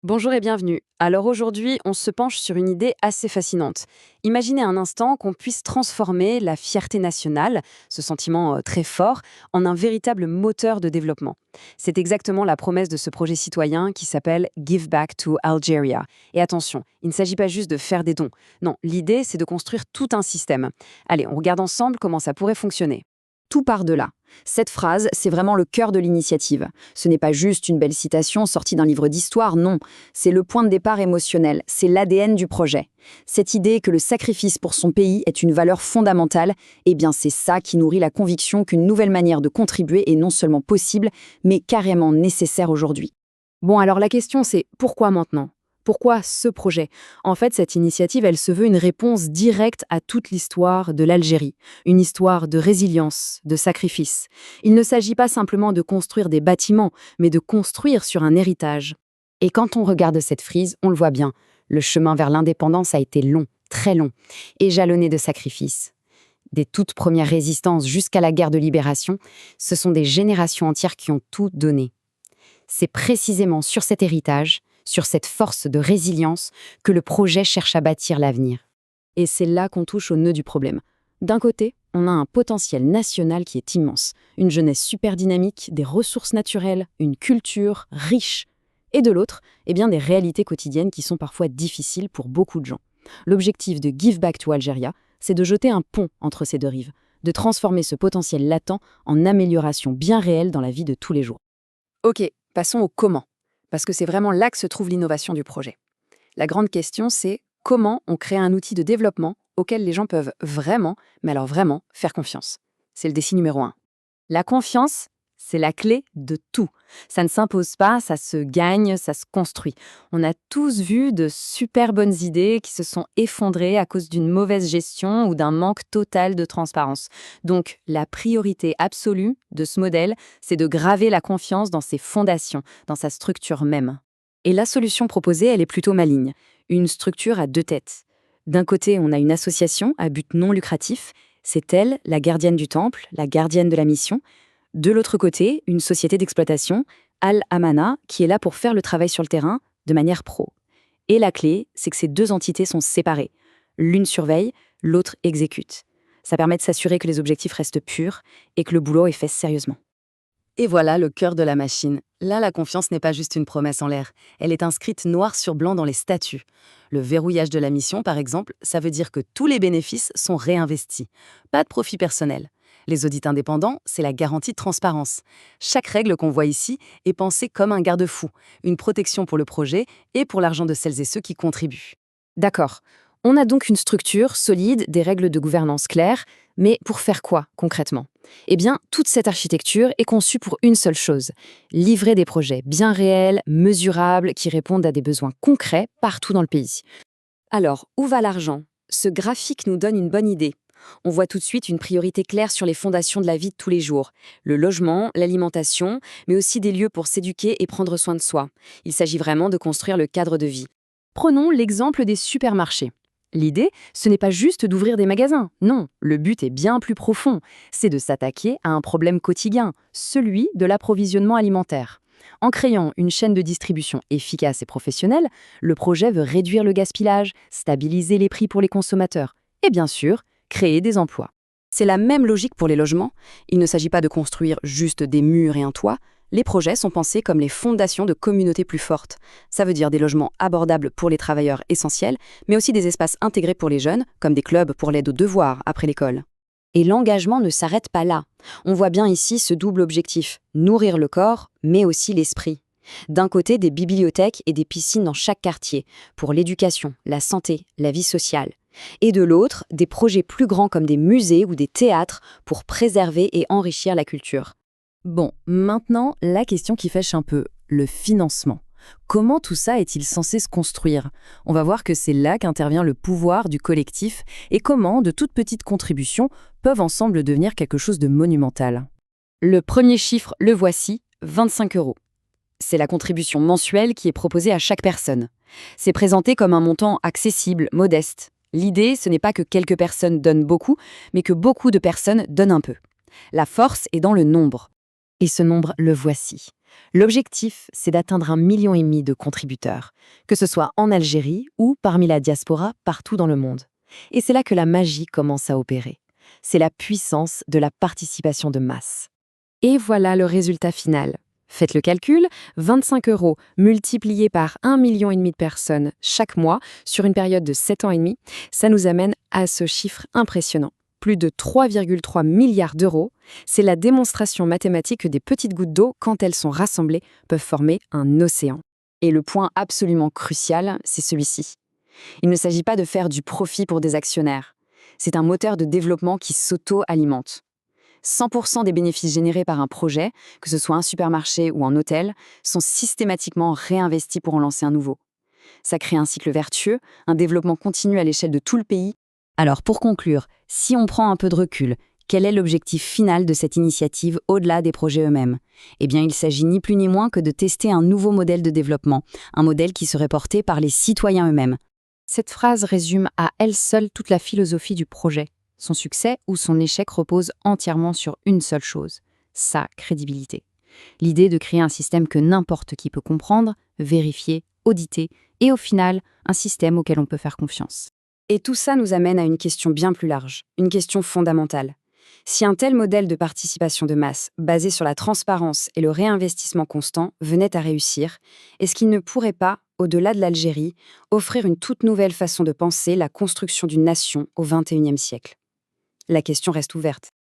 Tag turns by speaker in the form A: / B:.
A: Bonjour et bienvenue. Alors aujourd'hui, on se penche sur une idée assez fascinante. Imaginez un instant qu'on puisse transformer la fierté nationale, ce sentiment très fort, en un véritable moteur de développement. C'est exactement la promesse de ce projet citoyen qui s'appelle Give Back to Algeria. Et attention, il ne s'agit pas juste de faire des dons. Non, l'idée, c'est de construire tout un système. Allez, on regarde ensemble comment ça pourrait fonctionner.
B: Tout part de là. Cette phrase, c'est vraiment le cœur de l'initiative. Ce n'est pas juste une belle citation sortie d'un livre d'histoire, non. C'est le point de départ émotionnel, c'est l'ADN du projet. Cette idée que le sacrifice pour son pays est une valeur fondamentale, eh bien c'est ça qui nourrit la conviction qu'une nouvelle manière de contribuer est non seulement possible, mais carrément nécessaire aujourd'hui.
A: Bon, alors la question c'est pourquoi maintenant? Pourquoi ce projet? En fait, cette initiative, elle se veut une réponse directe à toute l'histoire de l'Algérie, une histoire de résilience, de sacrifice. Il ne s'agit pas simplement de construire des bâtiments, mais de construire sur un héritage.
B: Et quand on regarde cette frise, on le voit bien. Le chemin vers l'indépendance a été long, très long, et jalonné de sacrifices. Des toutes premières résistances jusqu'à la guerre de libération, ce sont des générations entières qui ont tout donné. C'est précisément sur cet héritage, sur cette force de résilience, que le projet cherche à bâtir l'avenir.
A: Et c'est là qu'on touche au nœud du problème. D'un côté, on a un potentiel national qui est immense, une jeunesse super dynamique, des ressources naturelles, une culture riche. Et de l'autre, eh bien des réalités quotidiennes qui sont parfois difficiles pour beaucoup de gens. L'objectif de Give Back to Algeria, c'est de jeter un pont entre ces deux rives, de transformer ce potentiel latent en amélioration bien réelle dans la vie de tous les jours. Ok, passons au comment, parce que c'est vraiment là que se trouve l'innovation du projet. La grande question, c'est comment on crée un outil de développement auquel les gens peuvent vraiment, mais alors vraiment, faire confiance. C'est le défi numéro 1. La confiance, c'est la clé de tout. Ça ne s'impose pas, ça se gagne, ça se construit. On a tous vu de super bonnes idées qui se sont effondrées à cause d'une mauvaise gestion ou d'un manque total de transparence. Donc, la priorité absolue de ce modèle, c'est de graver la confiance dans ses fondations, dans sa structure même. Et la solution proposée, elle est plutôt maligne. Une structure à deux têtes. D'un côté, on a une association à but non lucratif. C'est elle, la gardienne du temple, la gardienne de la mission. De l'autre côté, une société d'exploitation, Al-Amana, qui est là pour faire le travail sur le terrain de manière pro. Et la clé, c'est que ces deux entités sont séparées. L'une surveille, l'autre exécute. Ça permet de s'assurer que les objectifs restent purs et que le boulot est fait sérieusement. Et voilà le cœur de la machine. Là, la confiance n'est pas juste une promesse en l'air. Elle est inscrite noir sur blanc dans les statuts. Le verrouillage de la mission, par exemple, ça veut dire que tous les bénéfices sont réinvestis. Pas de profit personnel. Les audits indépendants, c'est la garantie de transparence. Chaque règle qu'on voit ici est pensée comme un garde-fou, une protection pour le projet et pour l'argent de celles et ceux qui contribuent. D'accord. On a donc une structure solide, des règles de gouvernance claires, mais pour faire quoi concrètement? Eh bien, toute cette architecture est conçue pour une seule chose, livrer des projets bien réels, mesurables, qui répondent à des besoins concrets partout dans le pays. Alors, où va l'argent? Ce graphique nous donne une bonne idée. On voit tout de suite une priorité claire sur les fondations de la vie de tous les jours. Le logement, l'alimentation, mais aussi des lieux pour s'éduquer et prendre soin de soi. Il s'agit vraiment de construire le cadre de vie. Prenons l'exemple des supermarchés. L'idée, ce n'est pas juste d'ouvrir des magasins. Non, le but est bien plus profond. C'est de s'attaquer à un problème quotidien, celui de l'approvisionnement alimentaire. En créant une chaîne de distribution efficace et professionnelle, le projet veut réduire le gaspillage, stabiliser les prix pour les consommateurs et bien sûr, créer des emplois. C'est la même logique pour les logements. Il ne s'agit pas de construire juste des murs et un toit. Les projets sont pensés comme les fondations de communautés plus fortes. Ça veut dire des logements abordables pour les travailleurs essentiels, mais aussi des espaces intégrés pour les jeunes, comme des clubs pour l'aide aux devoirs après l'école. Et l'engagement ne s'arrête pas là. On voit bien ici ce double objectif, nourrir le corps, mais aussi l'esprit. D'un côté, des bibliothèques et des piscines dans chaque quartier, pour l'éducation, la santé, la vie sociale. Et de l'autre, des projets plus grands comme des musées ou des théâtres pour préserver et enrichir la culture.
C: Bon, maintenant, la question qui fâche un peu, le financement. Comment tout ça est-il censé se construire? On va voir que c'est là qu'intervient le pouvoir du collectif et comment de toutes petites contributions peuvent ensemble devenir quelque chose de monumental.
A: Le premier chiffre, le voici, 25 €. C'est la contribution mensuelle qui est proposée à chaque personne. C'est présenté comme un montant accessible, modeste. L'idée, ce n'est pas que quelques personnes donnent beaucoup, mais que beaucoup de personnes donnent un peu. La force est dans le nombre. Et ce nombre, le voici. L'objectif, c'est d'atteindre 1,5 million de contributeurs, que ce soit en Algérie ou parmi la diaspora partout dans le monde. Et c'est là que la magie commence à opérer. C'est la puissance de la participation de masse. Et voilà le résultat final. Faites le calcul, 25 € multipliés par 1,5 million de personnes chaque mois sur une période de 7 ans et demi, ça nous amène à ce chiffre impressionnant. Plus de 3,3 milliards d'euros, c'est la démonstration mathématique que des petites gouttes d'eau, quand elles sont rassemblées, peuvent former un océan.
B: Et le point absolument crucial, c'est celui-ci. Il ne s'agit pas de faire du profit pour des actionnaires. C'est un moteur de développement qui s'auto-alimente. 100% des bénéfices générés par un projet, que ce soit un supermarché ou un hôtel, sont systématiquement réinvestis pour en lancer un nouveau. Ça crée un cycle vertueux, un développement continu à l'échelle de tout le pays.
C: Alors pour conclure, si on prend un peu de recul, quel est l'objectif final de cette initiative au-delà des projets eux-mêmes? Eh bien, il s'agit ni plus ni moins que de tester un nouveau modèle de développement, un modèle qui serait porté par les citoyens eux-mêmes.
A: Cette phrase résume à elle seule toute la philosophie du projet. Son succès ou son échec repose entièrement sur une seule chose, sa crédibilité. L'idée de créer un système que n'importe qui peut comprendre, vérifier, auditer, et au final, un système auquel on peut faire confiance.
B: Et tout ça nous amène à une question bien plus large, une question fondamentale. Si un tel modèle de participation de masse, basé sur la transparence et le réinvestissement constant, venait à réussir, est-ce qu'il ne pourrait pas, au-delà de l'Algérie, offrir une toute nouvelle façon de penser la construction d'une nation au XXIe siècle? La question reste ouverte.